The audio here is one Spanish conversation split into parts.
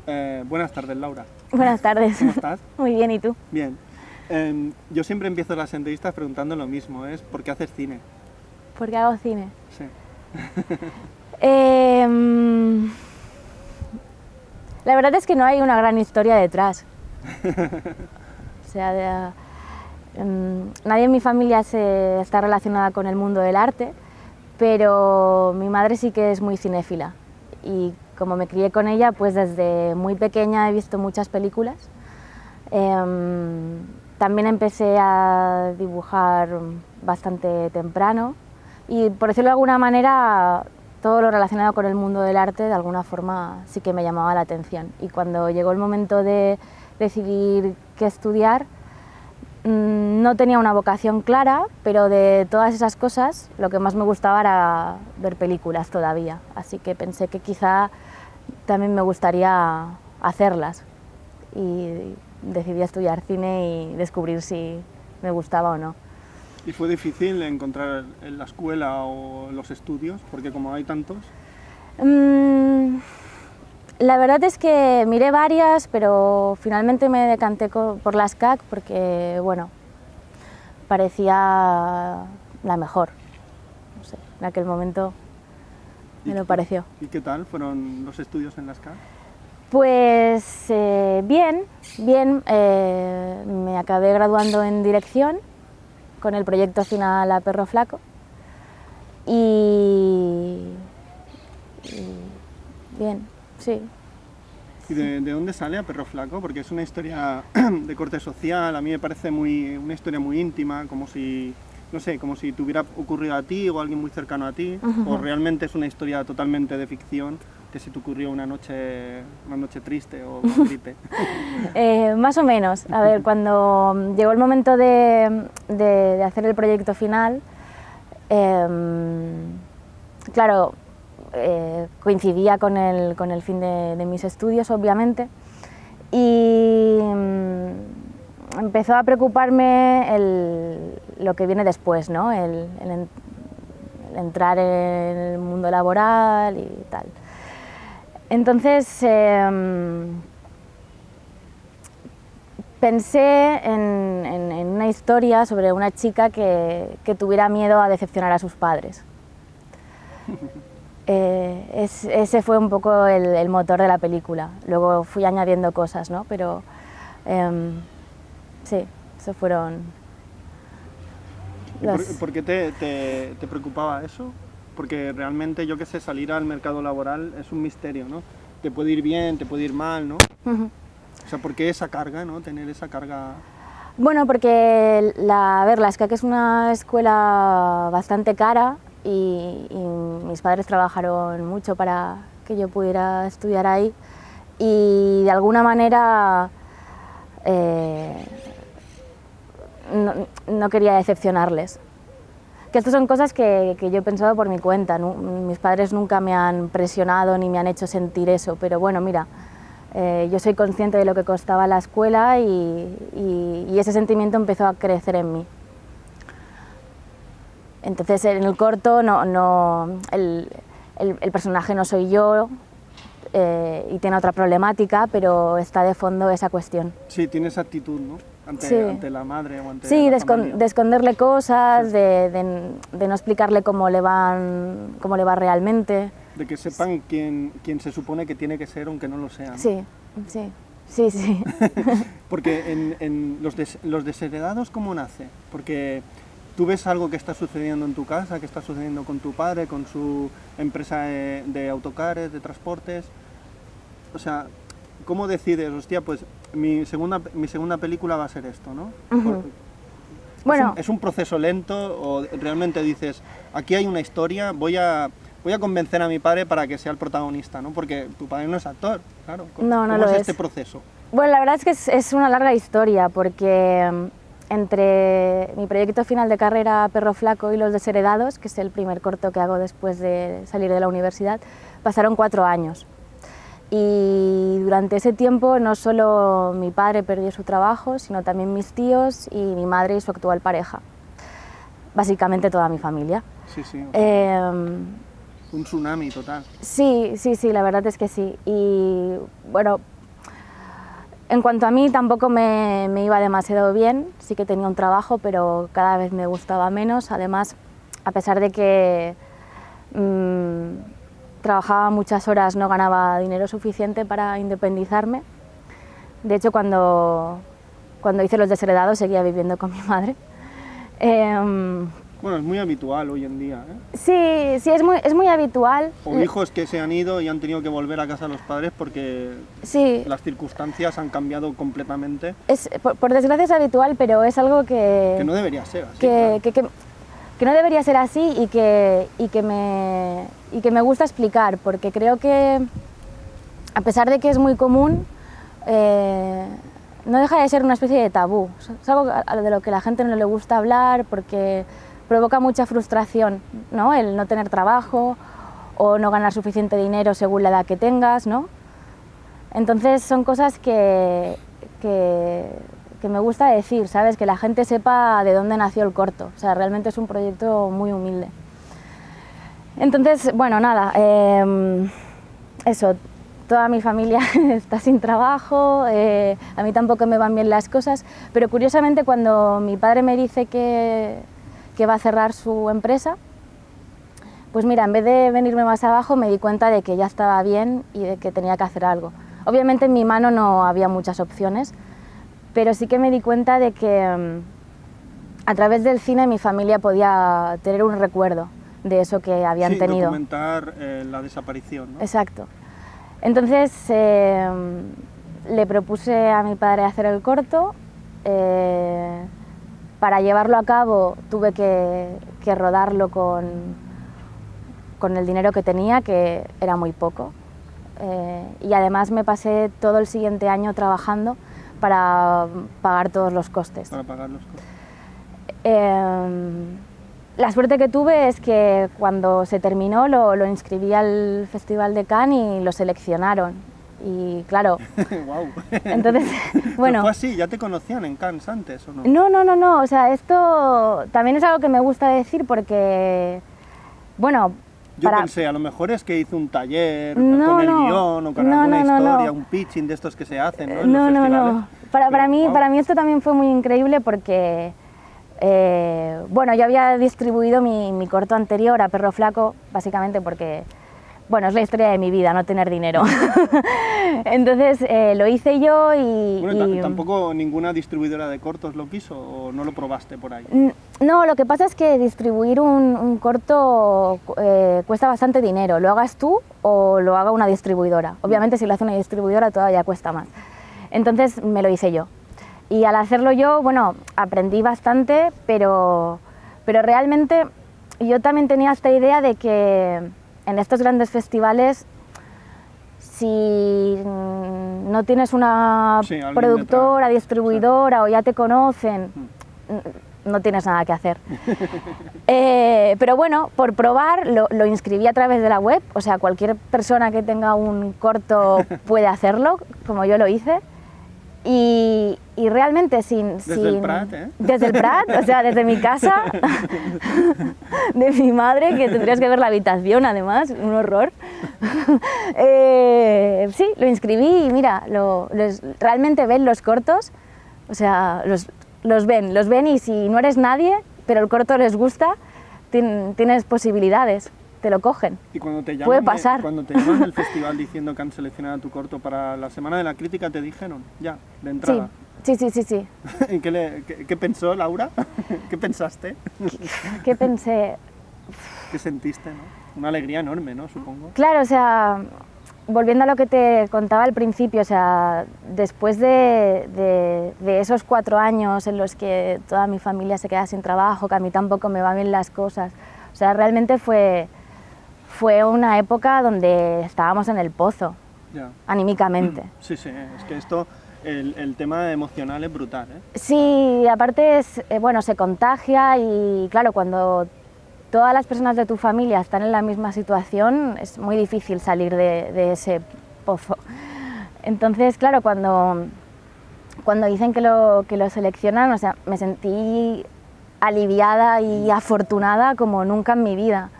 Buenas tardes, Laura. Buenas tardes. ¿Cómo estás? Muy bien, ¿y tú? Bien. Yo siempre empiezo las entrevistas preguntando lo mismo, es ¿por qué haces cine? ¿Por qué hago cine? Sí. La verdad es que no hay una gran historia detrás. O sea, nadie en mi familia está relacionada con el mundo del arte, pero mi madre sí que es muy cinéfila. Y como me crié con ella, pues desde muy pequeña he visto muchas películas. También empecé a dibujar bastante temprano y, por decirlo de alguna manera, todo lo relacionado con el mundo del arte de alguna forma sí que me llamaba la atención. Y cuando llegó el momento de decidir qué estudiar, no tenía una vocación clara, pero de todas esas cosas lo que más me gustaba era ver películas todavía. Así que pensé que quizá también me gustaría hacerlas. Y decidí estudiar cine y descubrir si me gustaba o no. ¿Y fue difícil encontrar en la escuela o los estudios? Porque como hay tantos... La verdad es que miré varias, pero finalmente me decanté por la SCAC porque, bueno, parecía la mejor. No sé, en aquel momento me lo pareció. ¿Y qué tal fueron los estudios en la SCAC? Pues bien. Me acabé graduando en dirección con el proyecto final A Perro Flaco y bien, sí. ¿Y de dónde sale A Perro Flaco? Porque es una historia de corte social, a mí me parece una historia muy íntima, como si, no sé, como si te hubiera ocurrido a ti o a alguien muy cercano a ti, o realmente es una historia totalmente de ficción, que se te ocurrió una noche triste o con gripe. Más o menos. A ver, cuando llegó el momento de hacer el proyecto final, claro, coincidía con el fin de mis estudios, obviamente, y empezó a preocuparme lo que viene después, ¿no? El entrar en el mundo laboral y tal. Entonces pensé en una historia sobre una chica que tuviera miedo a decepcionar a sus padres. Ese fue un poco el motor de la película. Luego fui añadiendo cosas, ¿no? Pero sí, eso fueron las... ¿Por qué te preocupaba eso? Porque realmente, yo qué sé, salir al mercado laboral es un misterio, ¿no? Te puede ir bien, te puede ir mal, ¿no? O sea, ¿por qué esa carga, no? Tener esa carga... Bueno, porque la SCAC es una escuela bastante cara y mis padres trabajaron mucho para que yo pudiera estudiar ahí y de alguna manera no quería decepcionarles. Que estas son cosas que yo he pensado por mi cuenta, ¿no? Mis padres nunca me han presionado ni me han hecho sentir eso, pero bueno, mira, yo soy consciente de lo que costaba la escuela y ese sentimiento empezó a crecer en mí. Entonces, en el corto, el personaje no soy yo y tiene otra problemática, pero está de fondo esa cuestión. Sí, tiene esa actitud, ¿no? Ante la madre o ante sí, la familia. de esconderle cosas, sí. de no explicarle cómo le va realmente. De que sepan quién se supone que tiene que ser, aunque no lo sea, ¿no? Sí. Porque en los desheredados, ¿cómo nace? Porque tú ves algo que está sucediendo en tu casa, que está sucediendo con tu padre, con su empresa de autocares, de transportes. O sea, ¿cómo decides? Hostia, pues mi segunda película va a ser esto, ¿no? Bueno, ¿Es un proceso lento o realmente dices, aquí hay una historia, voy a convencer a mi padre para que sea el protagonista, ¿no? Porque tu padre no es actor, claro. No ¿Cómo es este proceso? Bueno, la verdad es que es una larga historia, porque entre mi proyecto final de carrera Perro Flaco y Los Desheredados, que es el primer corto que hago después de salir de la universidad, pasaron 4 años. Y durante ese tiempo no solo mi padre perdió su trabajo, sino también mis tíos y mi madre y su actual pareja. Básicamente toda mi familia. Sí, sí. O sea, un tsunami total. Sí, la verdad es que sí. Y bueno, En cuanto a mí, tampoco me iba demasiado bien, sí que tenía un trabajo, pero cada vez me gustaba menos. Además, a pesar de que trabajaba muchas horas, no ganaba dinero suficiente para independizarme. De hecho, cuando hice los desheredados seguía viviendo con mi madre. Bueno, es muy habitual hoy en día, ¿eh? Sí, es muy habitual. O hijos que se han ido y han tenido que volver a casa de los padres porque sí, las circunstancias han cambiado completamente. Por desgracia es habitual, pero es algo que no debería ser así. Que no debería ser así y que me gusta explicar, porque creo que, a pesar de que es muy común, no deja de ser una especie de tabú. Es algo de lo que la gente no le gusta hablar porque provoca mucha frustración, ¿no? El no tener trabajo o no ganar suficiente dinero según la edad que tengas, ¿no? Entonces son cosas que me gusta decir, ¿sabes? Que la gente sepa de dónde nació el corto. O sea, realmente es un proyecto muy humilde. Entonces, bueno, nada, eso, toda mi familia está sin trabajo, a mí tampoco me van bien las cosas, pero curiosamente cuando mi padre me dice que va a cerrar su empresa, pues mira, en vez de venirme más abajo me di cuenta de que ya estaba bien y de que tenía que hacer algo. Obviamente en mi mano no había muchas opciones, pero sí que me di cuenta de que a través del cine mi familia podía tener un recuerdo de eso que habían tenido. Documentar la desaparición, ¿no? Exacto. Entonces le propuse a mi padre hacer el corto. Para llevarlo a cabo tuve que rodarlo con el dinero que tenía, que era muy poco. Y además me pasé todo el siguiente año trabajando para pagar todos los costes. Para pagar los costes. La suerte que tuve es que cuando se terminó lo inscribí al Festival de Cannes y lo seleccionaron. Y claro, wow. Entonces, bueno... ¿Fue así? ¿Ya te conocían en Cannes antes o no? No, o sea, esto también es algo que me gusta decir porque, bueno... Yo pensé, a lo mejor es que hizo un taller con el guión o con alguna historia, un pitching de estos que se hacen, ¿no? No. Para mí esto también fue muy increíble porque, bueno, yo había distribuido mi corto anterior, A Perro Flaco, básicamente porque, bueno, es la historia de mi vida, no tener dinero. Entonces lo hice yo y... Bueno, ¿tampoco ninguna distribuidora de cortos lo quiso o no lo probaste por ahí? No, lo que pasa es que distribuir un corto cuesta bastante dinero, lo hagas tú o lo haga una distribuidora. Obviamente si lo hace una distribuidora todavía cuesta más. Entonces me lo hice yo. Y al hacerlo yo, bueno, aprendí bastante, pero realmente yo también tenía esta idea de que en estos grandes festivales, si no tienes una productora, distribuidora o ya te conocen, no tienes nada que hacer. Pero bueno, por probar lo inscribí a través de la web, o sea, cualquier persona que tenga un corto puede hacerlo, como yo lo hice. Y realmente Desde el Prat, ¿eh? Desde el Prat, o sea, desde mi casa, de mi madre, que tendrías que ver la habitación además, un horror. Sí, lo inscribí y mira, realmente ven los cortos, o sea, los ven y si no eres nadie, pero el corto les gusta, tienes posibilidades. Te lo cogen. Y cuando te llaman, puede pasar. Cuando te llaman del festival diciendo que han seleccionado tu corto para la Semana de la Crítica, ¿te dijeron ya, de entrada? Sí. ¿Y qué pensó Laura? ¿Qué pensaste? ¿Qué pensé? ¿Qué sentiste, no? Una alegría enorme, ¿no? Supongo. Claro, o sea, volviendo a lo que te contaba al principio, o sea, después de esos 4 años en los que toda mi familia se queda sin trabajo, que a mí tampoco me van bien las cosas, o sea, realmente fue una época donde estábamos en el pozo, anímicamente. Sí, es que esto, el tema emocional es brutal, ¿eh? Sí, aparte bueno, se contagia y claro, cuando todas las personas de tu familia están en la misma situación, es muy difícil salir de ese pozo. Entonces, claro, cuando dicen que lo seleccionan, o sea, me sentí aliviada y afortunada como nunca en mi vida.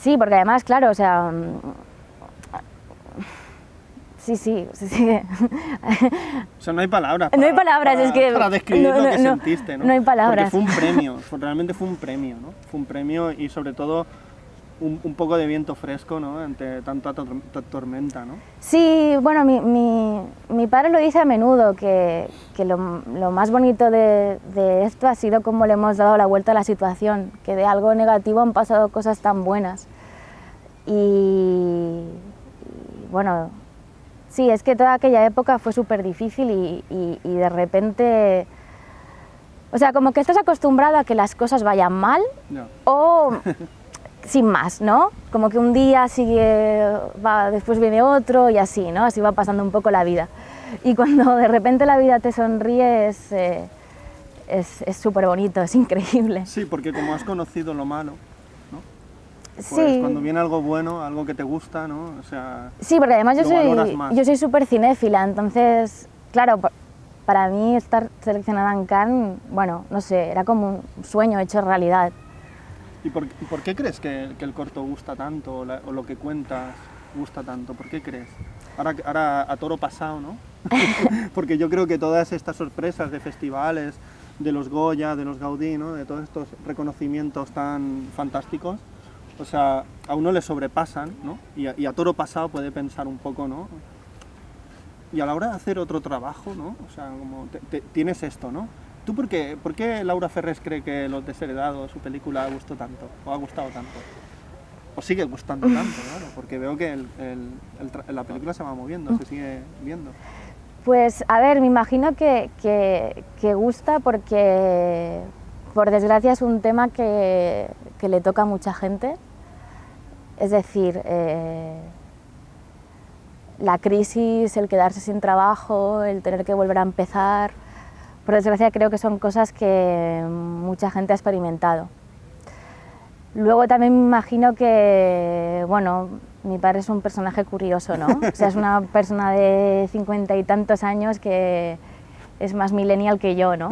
Sí, porque además, claro, o sea, Sí, sí, sí, sí. O sea, no hay palabras. No hay palabras, es que... Para describir lo que sentiste, ¿no? No hay palabras. Porque fue un premio, realmente fue un premio, ¿no? Fue un premio y sobre todo un poco de viento fresco, ¿no? Ante tanta tormenta, ¿no? Sí, bueno, mi padre lo dice a menudo, que lo más bonito de esto ha sido cómo le hemos dado la vuelta a la situación, que de algo negativo han pasado cosas tan buenas. Y bueno, sí, es que toda aquella época fue súper difícil y de repente... O sea, como que estás acostumbrado a que las cosas vayan mal o sin más, ¿no? Como que un día después viene otro y así, ¿no? Así va pasando un poco la vida. Y cuando de repente la vida te sonríe es súper bonito, es increíble. Sí, porque como has conocido lo malo, pues sí. Cuando viene algo bueno, algo que te gusta, ¿no? O sea, sí, porque además yo soy súper cinéfila, entonces, claro, para mí estar seleccionada en Cannes, bueno, no sé, era como un sueño hecho realidad. ¿Y por qué crees que el corto gusta tanto, o lo que cuentas gusta tanto? ¿Por qué crees? Ahora a toro pasado, ¿no? Porque yo creo que todas estas sorpresas de festivales, de los Goya, de los Gaudí, ¿no? De todos estos reconocimientos tan fantásticos, o sea, a uno le sobrepasan, ¿no? Y a toro pasado puede pensar un poco, ¿no? Y a la hora de hacer otro trabajo, ¿no? O sea, como tienes esto, ¿no? ¿Tú por qué Laura Ferrés cree que Los Desheredados, su película, gustó tanto? ¿O ha gustado tanto? ¿O sigue gustando tanto, claro? Porque veo que la película se va moviendo, se sigue viendo. Pues, a ver, me imagino que gusta porque, por desgracia, es un tema que le toca a mucha gente. Es decir, la crisis, el quedarse sin trabajo, el tener que volver a empezar, por desgracia creo que son cosas que mucha gente ha experimentado. Luego también me imagino que, bueno, mi padre es un personaje curioso, ¿no? O sea, es una persona de 50 y tantos años que es más millennial que yo, ¿no?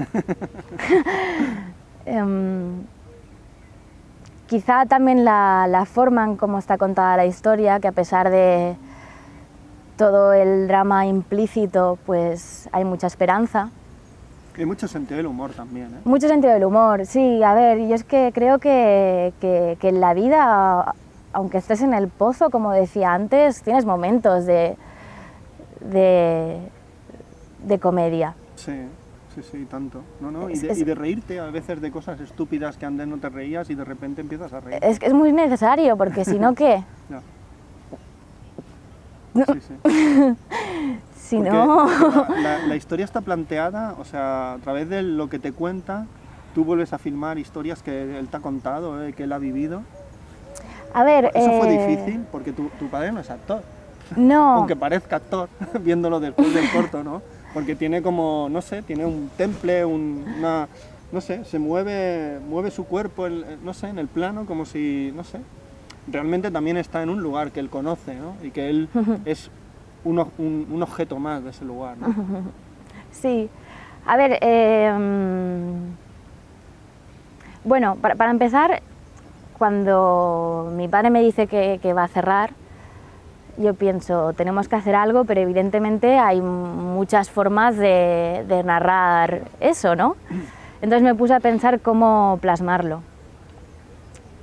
Quizá también la forma en cómo está contada la historia, que a pesar de todo el drama implícito, pues hay mucha esperanza. Hay mucho sentido del humor también, ¿eh? Mucho sentido del humor, sí. A ver, yo es que creo que en la vida, aunque estés en el pozo, como decía antes, tienes momentos de comedia. Sí. Sí, tanto. No, y de reírte a veces de cosas estúpidas que antes no te reías y de repente empiezas a reír. Es que es muy necesario, porque si no, ¿qué? No. Sí. Si no... La historia está planteada, o sea, a través de lo que te cuenta, tú vuelves a filmar historias que él te ha contado, que él ha vivido. A ver... Eso fue difícil, porque tu padre no es actor. No. Aunque parezca actor, viéndolo después del corto, ¿no? Porque tiene como, no sé, tiene un temple, no sé, se mueve su cuerpo, no sé, en el plano, como si, no sé, realmente también está en un lugar que él conoce, ¿no? Y que él es un objeto más de ese lugar, ¿no? Sí. A ver, bueno, para empezar, cuando mi padre me dice que va a cerrar, yo pienso, tenemos que hacer algo, pero evidentemente hay muchas formas de narrar eso, ¿no? Entonces me puse a pensar cómo plasmarlo.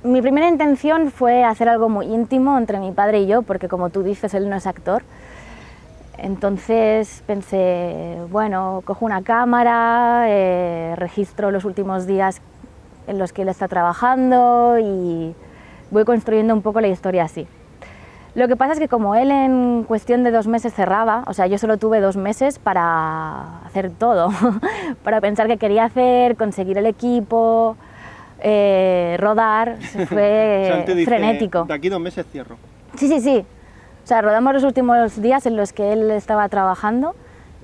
Mi primera intención fue hacer algo muy íntimo entre mi padre y yo, porque como tú dices, él no es actor. Entonces pensé, bueno, cojo una cámara, registro los últimos días en los que él está trabajando y voy construyendo un poco la historia así. Lo que pasa es que como él en cuestión de 2 meses cerraba, o sea, yo solo tuve 2 meses para hacer todo, para pensar qué quería hacer, conseguir el equipo, rodar, se fue o sea, él te dice, frenético. De aquí 2 meses cierro. Sí. O sea, rodamos los últimos días en los que él estaba trabajando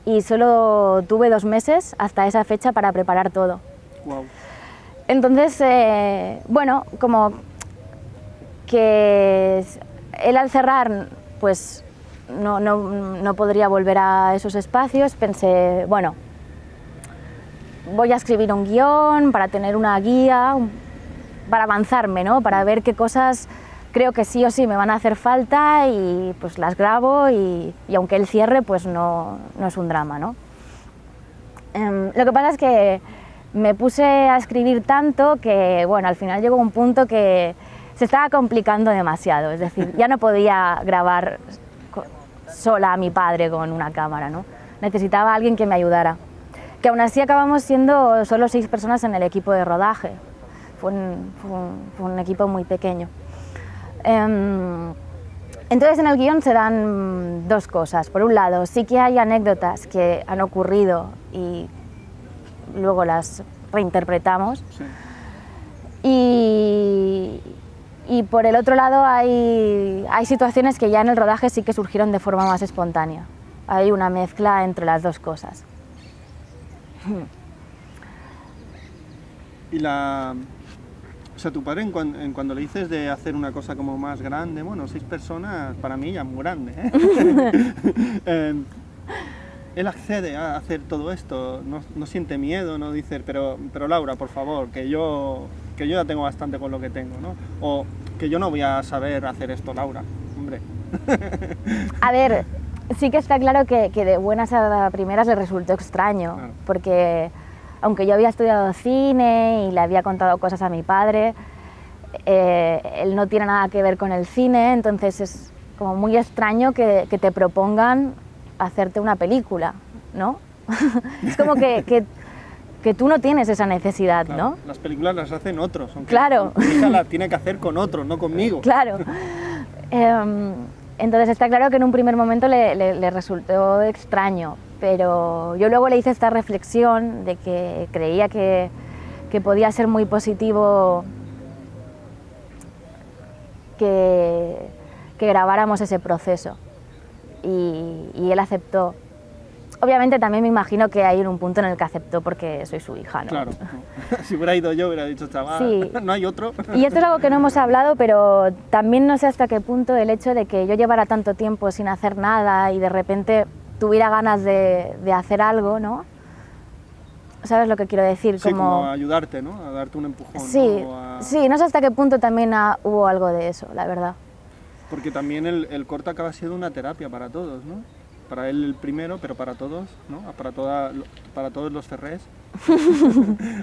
y solo tuve 2 meses hasta esa fecha para preparar todo. Wow. Entonces, bueno, como que él al cerrar, pues no podría volver a esos espacios, pensé, bueno, voy a escribir un guión para tener una guía, para avanzarme, ¿no? Para ver qué cosas creo que sí o sí me van a hacer falta y pues las grabo y aunque él cierre, pues no es un drama, ¿no? Lo que pasa es que me puse a escribir tanto que, bueno, al final llegó un punto que se estaba complicando demasiado, es decir, ya no podía grabar sola a mi padre con una cámara, ¿no? Necesitaba a alguien que me ayudara. Que aún así acabamos siendo solo 6 personas en el equipo de rodaje. Fue un equipo muy pequeño. Entonces en el guión se dan 2 cosas. Por un lado, sí que hay anécdotas que han ocurrido y luego las reinterpretamos. Sí. Y por el otro lado hay situaciones que ya en el rodaje sí que surgieron de forma más espontánea. Hay una mezcla entre las 2 cosas. Y o sea, tu padre cuando le dices de hacer una cosa como más grande, bueno, 6 personas para mí ya es muy grande, ¿eh? Él accede a hacer todo esto, no siente miedo, no dice, pero Laura, por favor, que yo ya tengo bastante con lo que tengo, ¿no? O que yo no voy a saber hacer esto, Laura, hombre. A ver, sí que está claro que de buenas a primeras le resultó extraño, Claro. porque aunque yo había estudiado cine y le había contado cosas a mi padre, él no tiene nada que ver con el cine, entonces es como muy extraño que te propongan hacerte una película, ¿no? Es como que tú no tienes esa necesidad, Claro, ¿no? las películas las hacen otros, aunque Claro. mi hija las tiene que hacer con otros, no conmigo. Claro. Entonces está claro que en un primer momento le resultó extraño, pero yo luego le hice esta reflexión de que creía que podía ser muy positivo que grabáramos ese proceso y él aceptó. Obviamente también me imagino que hay un punto en el que aceptó porque soy su hija, ¿no? Claro, si hubiera ido yo hubiera dicho, chaval, Sí. no hay otro. Y esto es algo que no hemos hablado, pero también no sé hasta qué punto el hecho de que yo llevara tanto tiempo sin hacer nada y de repente tuviera ganas de hacer algo, ¿no? ¿Sabes lo que quiero decir? Sí, como a ayudarte, ¿no? A darte un empujón. Sí, ¿no? sí, no sé hasta qué punto también hubo algo de eso, la verdad. Porque también el corto acaba siendo una terapia para todos, ¿no? Para él el primero, pero para todos, ¿no? Para todos los Ferrés.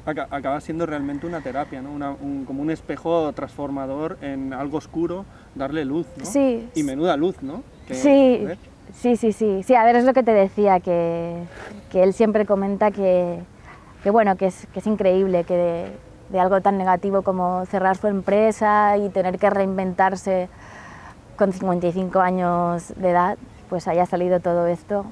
Acaba siendo realmente una terapia, ¿no? Como un espejo transformador en algo oscuro, darle luz, ¿no? Sí. Y menuda luz, ¿no? Sí, sí, a ver, es lo que te decía, que él siempre comenta que bueno, que es increíble que de algo tan negativo como cerrar su empresa y tener que reinventarse con 55 años de edad, pues haya salido todo esto.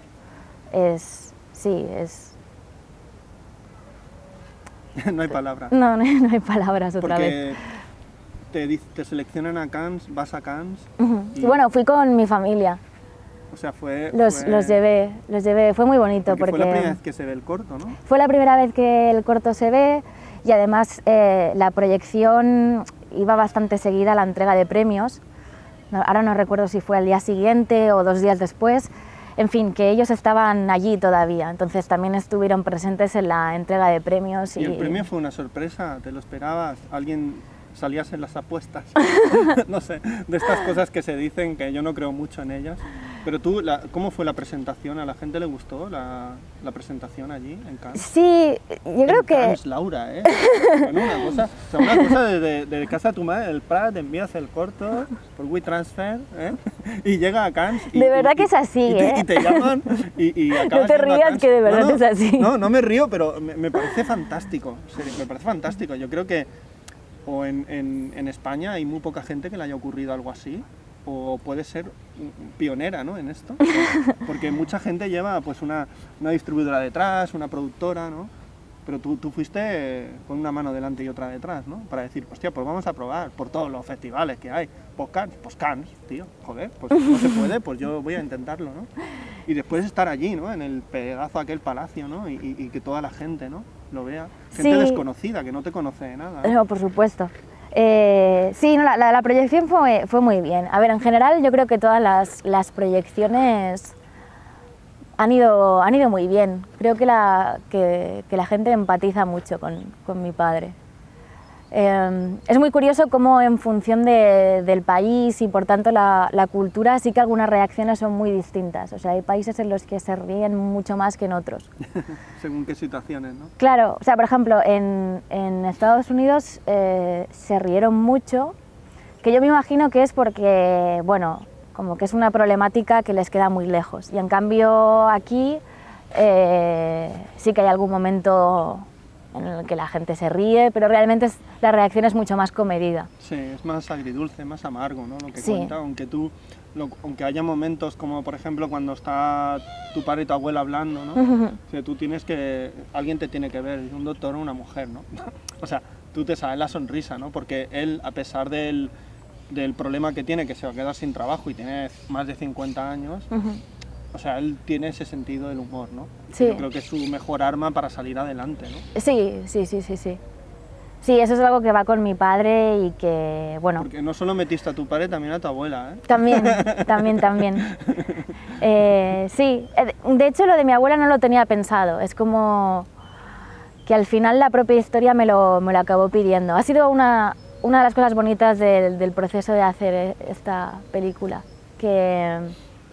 No hay palabras. No hay palabras otra vez. Porque te seleccionan a Cannes, vas a Cannes. Y bueno, fui con mi familia. O sea, Los llevé, fue muy bonito. Porque fue la primera vez que se ve el corto, ¿no? Fue la primera vez que el corto se ve y además la proyección iba bastante seguida a la entrega de premios. Ahora no recuerdo si fue al día siguiente o 2 días después. En fin, que ellos estaban allí todavía, entonces también estuvieron presentes en la entrega de premios. ¿Y el premio fue una sorpresa? ¿Te lo esperabas? ¿Alguien salías en las apuestas? No sé, de estas cosas que se dicen, que yo no creo mucho en ellas. Pero tú, ¿cómo fue la presentación? ¿A la gente le gustó la presentación allí en Cannes? Sí, yo creo que... Cannes, Laura, ¿eh? Bueno, una cosa de casa de tu madre, el Prat, envías el corto por WeTransfer, ¿eh? Y llega a Cannes. De verdad que es así, ¿eh? Y te llaman y acabas. No te rías, que de verdad es así. No me río, pero me parece fantástico. Me parece fantástico. Yo creo que en España hay muy poca gente que le haya ocurrido algo así. O puede ser pionera, ¿no? En esto, porque mucha gente lleva pues una distribuidora detrás, una productora, ¿no? Pero tú fuiste con una mano delante y otra detrás, ¿no? Para decir, hostia, pues vamos a probar por todos los festivales que hay. Pues Cannes, tío, joder, pues no se puede, pues yo voy a intentarlo, ¿no? Y después estar allí, ¿no? En el pedazo aquel palacio, ¿no? Y que toda la gente, ¿no? Lo vea. Gente desconocida, que no te conoce de nada, ¿no? No, por supuesto. Sí, no, la proyección fue muy bien. A ver, en general yo creo que todas las proyecciones han ido muy bien. Creo que la gente empatiza mucho con mi padre. Es muy curioso cómo en función del país y por tanto la cultura sí que algunas reacciones son muy distintas. O sea, hay países en los que se ríen mucho más que en otros. Según qué situaciones, ¿no? Claro, o sea, por ejemplo, en Estados Unidos se rieron mucho, que yo me imagino que es porque, bueno, como que es una problemática que les queda muy lejos. Y en cambio aquí sí que hay algún momento en el que la gente se ríe, pero realmente la reacción es mucho más comedida. Sí, es más agridulce, más amargo, ¿no? Lo que Sí. cuenta, aunque haya momentos como, por ejemplo, cuando está tu padre y tu abuela hablando, ¿no? O sea, alguien te tiene que ver, un doctor o una mujer, ¿no? O sea, tú te sale la sonrisa, ¿no? Porque él, a pesar del problema que tiene, que se va a quedar sin trabajo y tiene más de 50 años, o sea, él tiene ese sentido del humor, ¿no? Sí. Yo creo que es su mejor arma para salir adelante, ¿no? Sí. Sí, eso es algo que va con mi padre y que, bueno... Porque no solo metiste a tu padre, también a tu abuela, ¿eh? También. Sí, de hecho lo de mi abuela no lo tenía pensado, es como que al final la propia historia me lo acabó pidiendo. Ha sido una de las cosas bonitas del proceso de hacer esta película, que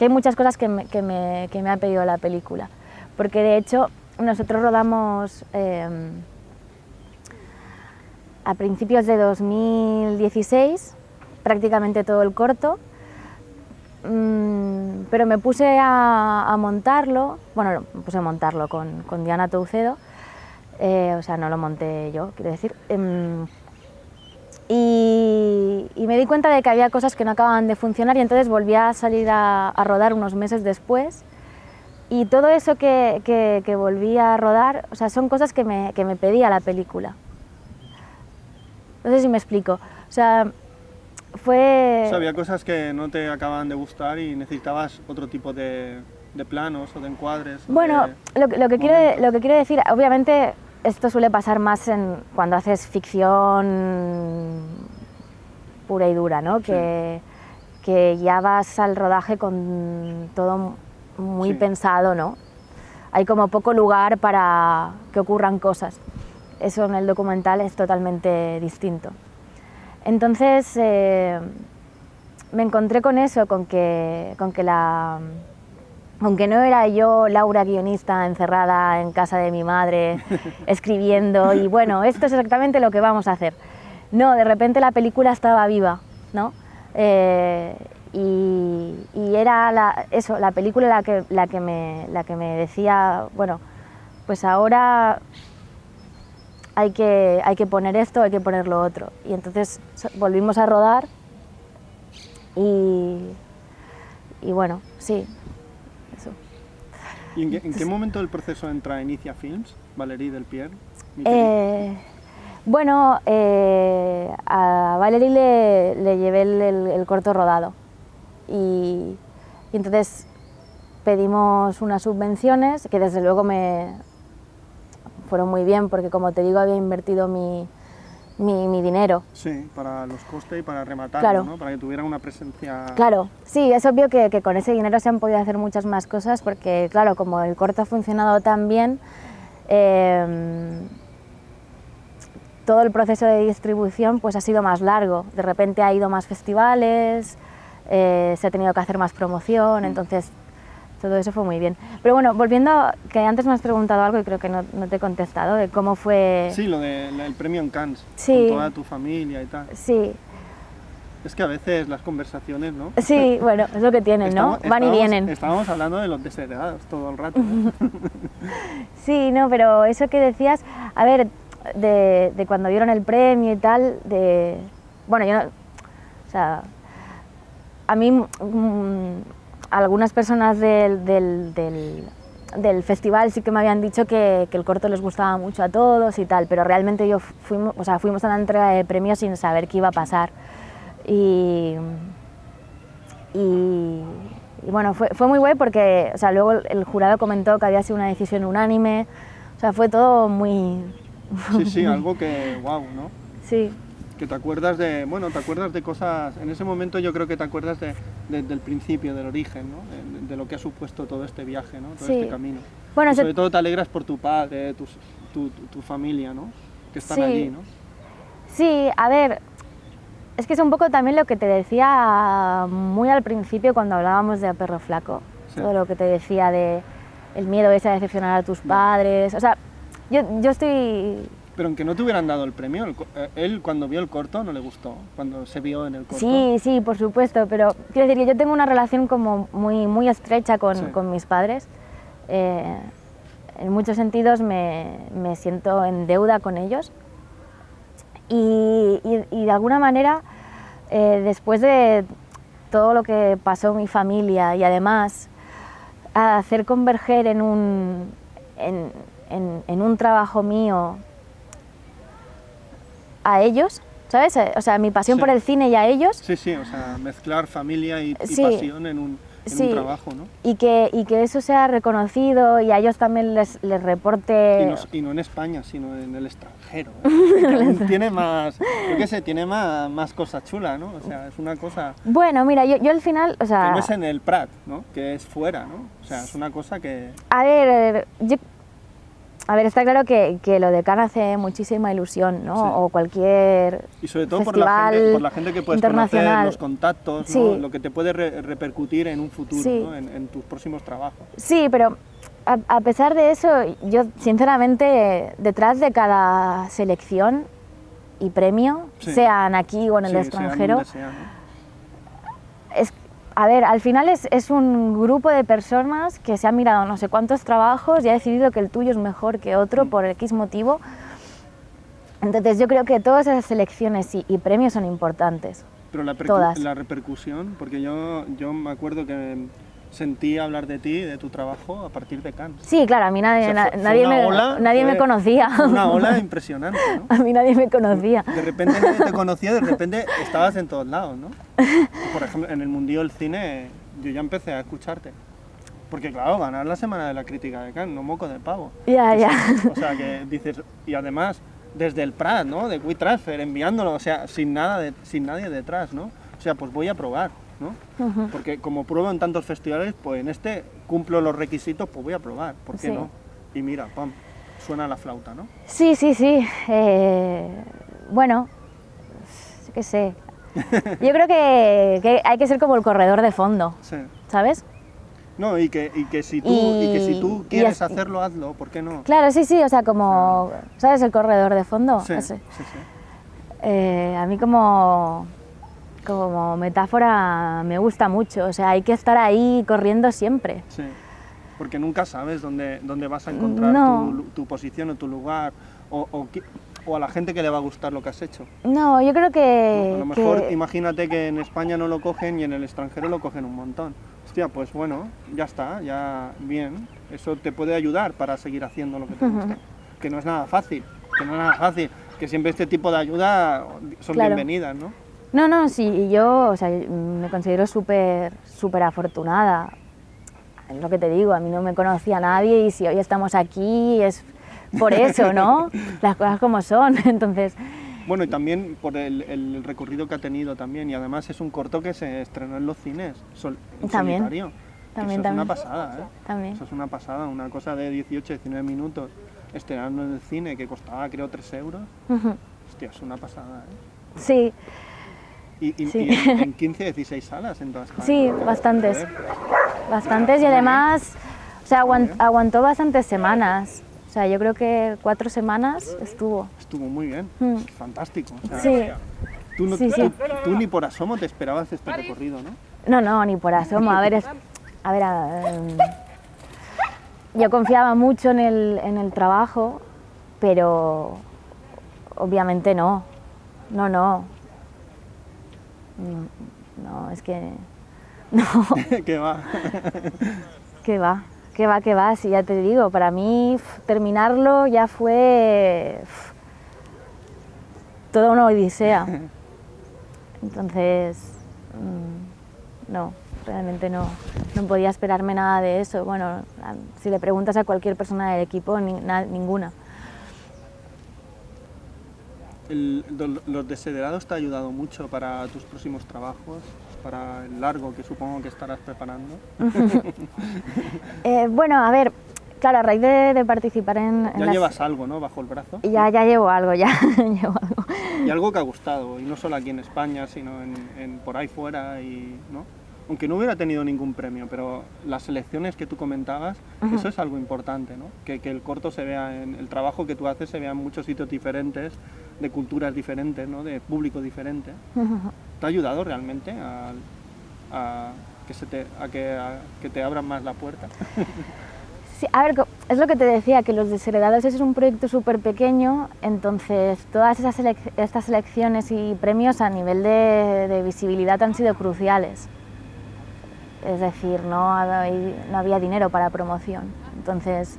hay muchas cosas que me ha pedido la película, porque de hecho nosotros rodamos a principios de 2016, prácticamente todo el corto, pero me puse a montarlo, bueno, me puse a montarlo con Diana Toucedo, o sea, no lo monté yo, quiero decir, y me di cuenta de que había cosas que no acababan de funcionar y entonces volví a salir a rodar unos meses después. Y todo eso que volví a rodar, o sea, son cosas que me pedía la película. No sé si me explico. O sea, fue... O sea, había cosas que no te acababan de gustar y necesitabas otro tipo de planos o de encuadres. Bueno, lo que quiero decir, obviamente esto suele pasar más cuando haces ficción pura y dura, ¿no? Sí. Que ya vas al rodaje con todo muy pensado, ¿no? Hay como poco lugar para que ocurran cosas. Eso en el documental es totalmente distinto. Entonces me encontré con eso, con que aunque no era yo, Laura, guionista, encerrada en casa de mi madre, escribiendo, y bueno, esto es exactamente lo que vamos a hacer. No, de repente la película estaba viva, ¿no? Y era la película la que me decía, bueno, pues ahora hay que poner esto, hay que poner lo otro. Y entonces volvimos a rodar y bueno, sí, eso. ¿Y en qué momento del proceso entra Inicia Films, Valérie Delpierre? Bueno, a Valérie le llevé el corto rodado y entonces pedimos unas subvenciones que desde luego fueron muy bien porque, como te digo, había invertido mi dinero. Sí, para los costes y para rematarlo, claro. ¿no? Para que tuvieran una presencia... Claro, sí, es obvio que con ese dinero se han podido hacer muchas más cosas porque, claro, como el corto ha funcionado tan bien, todo el proceso de distribución pues ha sido más largo. De repente ha ido a más festivales, se ha tenido que hacer más promoción, entonces todo eso fue muy bien. Pero bueno, volviendo, que antes me has preguntado algo y creo que no te he contestado, de cómo fue... Sí, lo del premio en Cannes, sí, con toda tu familia y tal. Sí. Es que a veces las conversaciones, ¿no? Sí, bueno, es lo que tienen, ¿no? Van y vienen. Estábamos hablando de los desheredados todo el rato, ¿no? Sí, no, pero eso que decías, a ver, de cuando dieron el premio y tal, bueno, yo no... O sea, a mí... algunas personas del festival sí que me habían dicho que el corto les gustaba mucho a todos y tal, pero realmente fuimos a la entrega de premios sin saber qué iba a pasar. Y bueno, fue muy guay porque, o sea, luego el jurado comentó que había sido una decisión unánime, o sea, fue todo muy... Sí, algo que, wow, ¿no? Sí. Que te acuerdas de cosas, en ese momento yo creo que te acuerdas del principio, del origen, ¿no? De lo que ha supuesto todo este viaje, ¿no? Todo este camino. Bueno, sobre todo te alegras por tu padre, tu familia, ¿no? Que están allí, ¿no? Sí, a ver, es que es un poco también lo que te decía muy al principio cuando hablábamos de A Perro Flaco. Sí. Todo lo que te decía de el miedo ese a decepcionar a tus padres. O sea, yo estoy... Pero aunque no te hubieran dado el premio, él cuando vio el corto no le gustó, cuando se vio en el corto. Sí, por supuesto, pero quiero decir que yo tengo una relación como muy estrecha con mis padres. En muchos sentidos me siento en deuda con ellos. Y de alguna manera, después de todo lo que pasó en mi familia y además hacer converger en un trabajo mío a ellos, ¿sabes? O sea, mi pasión por el cine y a ellos. Sí, o sea, mezclar familia y Sí. pasión en un trabajo, ¿no? Y que eso sea reconocido y a ellos también les reporte... Y no en España, sino en el extranjero. Que aún tiene más, yo qué sé, tiene más cosas chulas, ¿no? O sea, es una cosa... Bueno, mira, yo al final, o sea... Que no es en el Prat, ¿no? Que es fuera, ¿no? O sea, es una cosa que... A ver, está claro que lo de Cannes hace muchísima ilusión, ¿no? Sí. O cualquier Y sobre todo festival por la gente que puedes internacional. conocer, los contactos, Sí. ¿no? Lo que te puede repercutir en un futuro, Sí. ¿no? En tus próximos trabajos. Sí, pero a pesar de eso, yo sinceramente, detrás de cada selección y premio, Sí. sean aquí o en el Sí, extranjero, sea donde sea, ¿no? a ver, al final es un grupo de personas que se han mirado no sé cuántos trabajos y ha decidido que el tuyo es mejor que otro por X motivo. Entonces yo creo que todas esas selecciones y premios son importantes. Pero Todas. la repercusión, porque yo me acuerdo que sentí hablar de ti, de tu trabajo, a partir de Cannes. Sí, claro, a mí nadie, O sea, fue nadie, una ola, nadie me fue conocía. Una ola impresionante, ¿no? A mí nadie me conocía. De repente nadie te conocía, de repente estabas en todos lados, ¿no? Por ejemplo, en el mundillo del cine yo ya empecé a escucharte. Porque claro, ganar la Semana de la Crítica de Cannes, no moco de pavo. Ya. O sea, que dices, y además desde el Prat, ¿no? De WeTransfer, enviándolo, o sea, sin nadie detrás, ¿no? O sea, pues voy a probar, ¿no? Porque como pruebo en tantos festivales, pues en este cumplo los requisitos, pues voy a probar, ¿por qué Sí. no? Y mira, pam, suena la flauta, ¿no? Sí. Bueno, qué sé. Yo creo que hay que ser como el corredor de fondo, Sí. ¿sabes? No, y que si tú, Y quieres hacerlo, hazlo, ¿por qué no? Claro, sí, o sea, como, ¿sabes? El corredor de fondo. Sí, Ese. sí. A mí como metáfora me gusta mucho, o sea, hay que estar ahí corriendo siempre. Sí, porque nunca sabes dónde vas a encontrar No. tu posición o tu lugar, o a la gente que le va a gustar lo que has hecho. No, yo creo que... A lo mejor imagínate que en España no lo cogen y en el extranjero lo cogen un montón. Hostia, pues bueno, ya está, ya bien. Eso te puede ayudar para seguir haciendo lo que te gusta. Que no es nada fácil, que siempre este tipo de ayuda son Claro. bienvenidas, ¿no? No, sí, y yo, o sea, me considero súper afortunada. Es lo que te digo, a mí no me conocía nadie y si hoy estamos aquí es por eso, ¿no? Las cosas como son, entonces... Bueno, y también por el recorrido que ha tenido también, y además es un corto que se estrenó en los cines, en También, solitario. también, Eso es una también. pasada, ¿eh? También. Eso es una pasada, una cosa de 18-19 minutos, estrenando en el cine, que costaba creo 3 euros. Hostia, es una pasada, ¿eh? Sí, Y Sí. en 15-16 salas en toda España. sí, bastantes. Joder. Bastantes y además, o sea, aguantó bastantes semanas. O sea, yo creo que 4 semanas estuvo. Estuvo muy bien, Mm. fantástico. O sea, Sí. Tú, Sí. tú ni por asomo te esperabas este recorrido, ¿no? No, ni por asomo. A ver, yo confiaba mucho en el trabajo, pero obviamente no. No, es que no, Que va. que va, si ya te digo, para mí terminarlo ya fue toda una odisea. Entonces, no, realmente no podía esperarme nada de eso. Bueno, si le preguntas a cualquier persona del equipo, ninguna. Los Desiderados te ha ayudado mucho para tus próximos trabajos, para el largo que supongo que estarás preparando. Bueno, a ver, claro, a raíz de participar en Ya llevas algo, ¿no? Bajo el brazo. Ya llevo algo, ya llevo algo. Y algo que ha gustado, y no solo aquí en España, sino por ahí fuera, y, ¿no? Aunque no hubiera tenido ningún premio, pero las selecciones que tú comentabas, eso es algo importante, ¿no? Que el corto se vea, el trabajo que tú haces se vea en muchos sitios diferentes, de culturas diferentes, ¿no? De público diferente. ¿Te ha ayudado realmente a que te abran más la puerta? Sí, a ver, es lo que te decía, que Los Desheredados es un proyecto súper pequeño, entonces todas estas selecciones y premios a nivel de visibilidad han sido cruciales. Es decir, no había dinero para promoción. Entonces,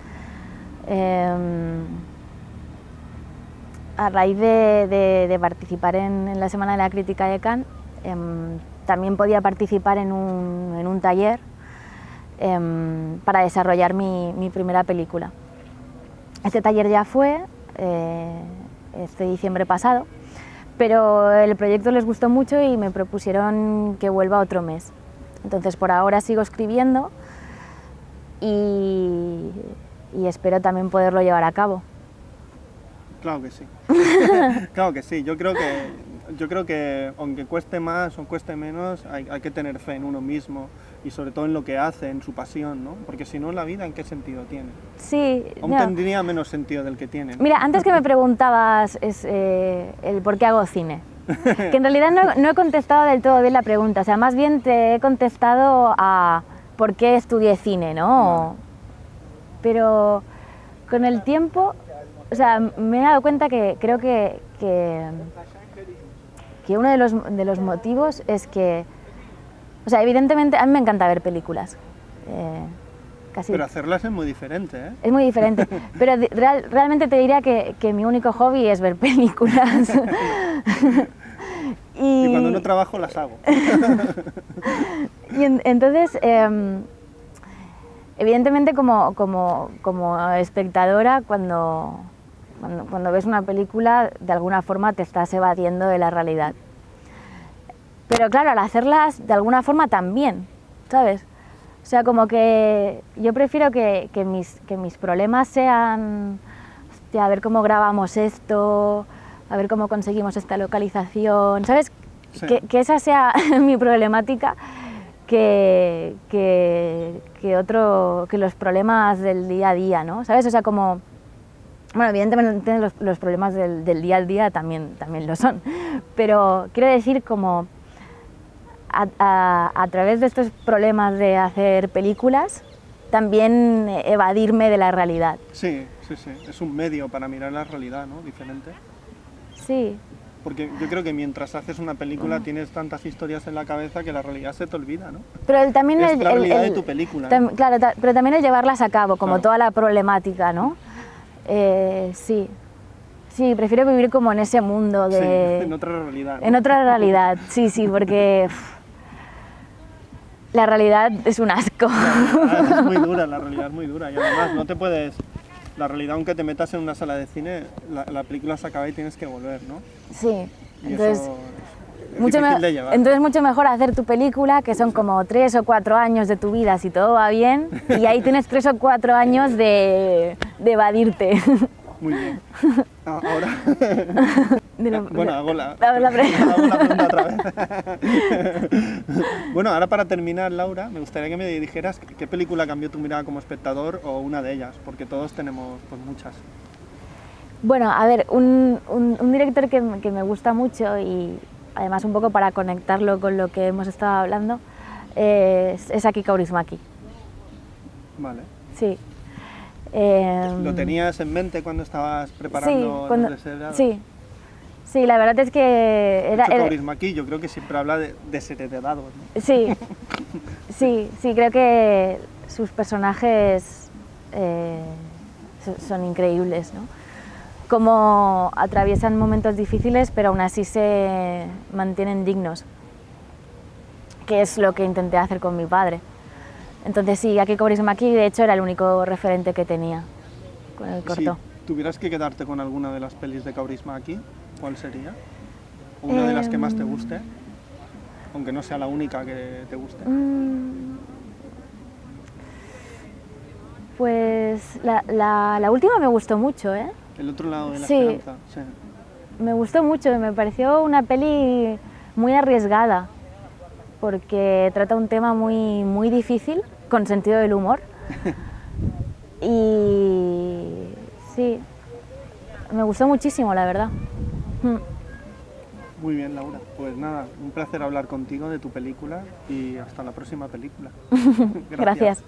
a raíz de participar en la Semana de la Crítica de Cannes, también podía participar en un taller para desarrollar mi primera película. Este taller ya fue este diciembre pasado, pero el proyecto les gustó mucho y me propusieron que vuelva otro mes. Entonces por ahora sigo escribiendo y espero también poderlo llevar a cabo. Claro que sí. Claro que sí. Yo creo que aunque cueste más o cueste menos, hay que tener fe en uno mismo y sobre todo en lo que hace, en su pasión, ¿no? Porque si no, la vida, ¿en qué sentido tiene? Sí. Aún tendría menos sentido del que tiene, ¿no? Mira, antes que me preguntabas el por qué hago cine, que en realidad no he contestado del todo bien la pregunta, o sea, más bien te he contestado a por qué estudié cine, ¿no? Vale. Pero con el tiempo, o sea, me he dado cuenta que creo que uno de los motivos es que, o sea, evidentemente a mí me encanta ver películas. Casi. Pero hacerlas es muy diferente, ¿eh? Es muy diferente, pero realmente te diría que mi único hobby es ver películas. Y cuando no trabajo las hago. Y entonces, evidentemente como espectadora, cuando ves una película, de alguna forma te estás evadiendo de la realidad. Pero claro, al hacerlas, de alguna forma también, ¿sabes? O sea, como que yo prefiero que mis problemas sean, hostia, a ver cómo grabamos esto, a ver cómo conseguimos esta localización, ¿sabes? Sí. Que esa sea mi problemática, que los problemas del día a día, ¿no? ¿Sabes? O sea, como... Bueno, evidentemente los problemas del día al día también lo son, pero quiero decir como a través de estos problemas de hacer películas, también evadirme de la realidad. Sí, sí, sí, es un medio para mirar la realidad, ¿no? Diferente. Sí. Porque yo creo que mientras haces una película tienes tantas historias en la cabeza que la realidad se te olvida, ¿no? Pero también es la realidad de tu película. ¿No? Claro, pero también el llevarlas a cabo, como claro. Toda la problemática, ¿no? Sí. Sí, prefiero vivir como en ese mundo de... Sí, en otra realidad. ¿No? En otra realidad, sí, porque... La realidad es un asco. Es muy dura, la realidad es muy dura. Y además no te puedes... La realidad, aunque te metas en una sala de cine, la película se acaba y tienes que volver, ¿no? Sí. Y entonces, eso es difícil de llevar. Entonces mucho mejor hacer tu película, que son como 3 o 4 años de tu vida, si todo va bien, y ahí tienes 3 o 4 años de evadirte. Muy bien. Ahora... Bueno, hago la pregunta otra vez. Bueno, ahora para terminar, Laura, me gustaría que me dijeras qué película cambió tu mirada como espectador o una de ellas, porque todos tenemos pues, muchas. Bueno, a ver, un director que me gusta mucho y además un poco para conectarlo con lo que hemos estado hablando es Aki Kaurismäki. Vale. Sí. ¿Lo tenías en mente cuando estabas preparando Los Desheredados? Sí. Sí, la verdad es que era... Kaurismäki, yo creo que siempre habla de desheredados, ¿no? Sí, sí, creo que sus personajes son increíbles, ¿no? Como atraviesan momentos difíciles, pero aún así se mantienen dignos, que es lo que intenté hacer con mi padre. Entonces sí, Aki Kaurismäki de hecho era el único referente que tenía con el corto. Si tuvieras que quedarte con alguna de las pelis de Kaurismäki, ¿cuál sería? ¿Una de las que más te guste? Aunque no sea la única que te guste. Pues la última me gustó mucho, ¿eh? El otro lado de la esperanza, sí. Me gustó mucho, me pareció una peli muy arriesgada, porque trata un tema muy difícil, con sentido del humor. Y sí, me gustó muchísimo, la verdad. Muy bien, Laura. Pues nada, un placer hablar contigo de tu película y hasta la próxima película. Gracias.